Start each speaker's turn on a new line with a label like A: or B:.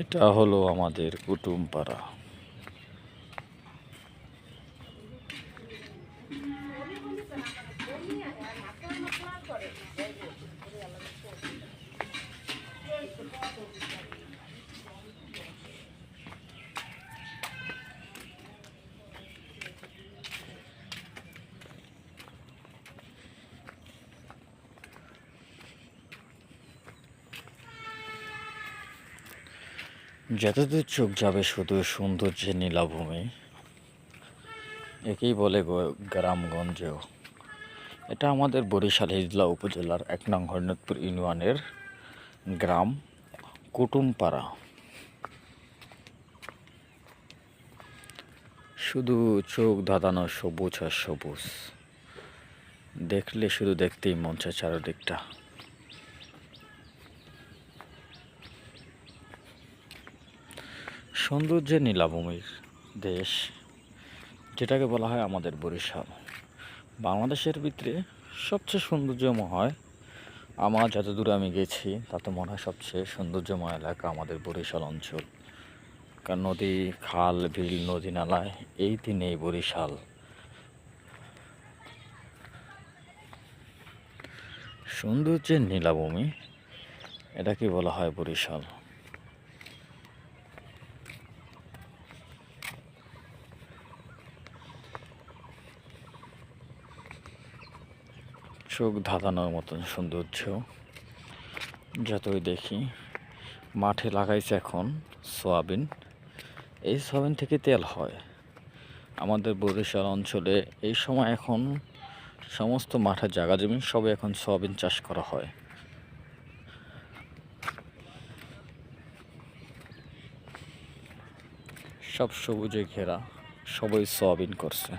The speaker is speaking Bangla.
A: এটা হলো আমাদের কুটুমপাড়া। যতদূর চোখ যাবে শুধু সৌন্দর্যের নীলাভূমি, একেই বলে গ্রামগঞ্জেও। এটা আমাদের বরিশাল হিজলা উপজেলার ১ নং হরনাথপুর ইউনিয়নের গ্রাম কুটুমপাড়া। শুধু চোখ ধাঁধানো সবুজ আর সবুজ, দেখলে শুধু দেখতেই মন চায় চারদিকটা। সৌন্দর্যের নীলাভূমির দেশ, যেটাকে বলা হয় আমাদের বরিশাল। বাংলাদেশের ভিতরে সবচেয়ে সৌন্দর্যময়, আমার যতদূর আমি গেছি তাতে মনে হয় সবচেয়ে সৌন্দর্যময় এলাকা আমাদের বরিশাল অঞ্চল। কারণ নদী, খাল, বিল, নদী নালায় এই দিনে বরিশাল। সৌন্দর্যের নীলাভূমি, এটাকে বলা হয় বরিশাল। চোখ ধাঁধানোর মতন সৌন্দর্য। যতই দেখি, মাঠে লাগাইছে এখন সয়াবিন। এই সয়াবিন থেকে তেল হয়। আমাদের বরিশাল অঞ্চলে এই সময় এখন সমস্ত মাঠের জায়গা জমি সবে এখন সয়াবিন চাষ করা হয়। সব সবুজে ঘেরা, সবাই সয়াবিন করছে।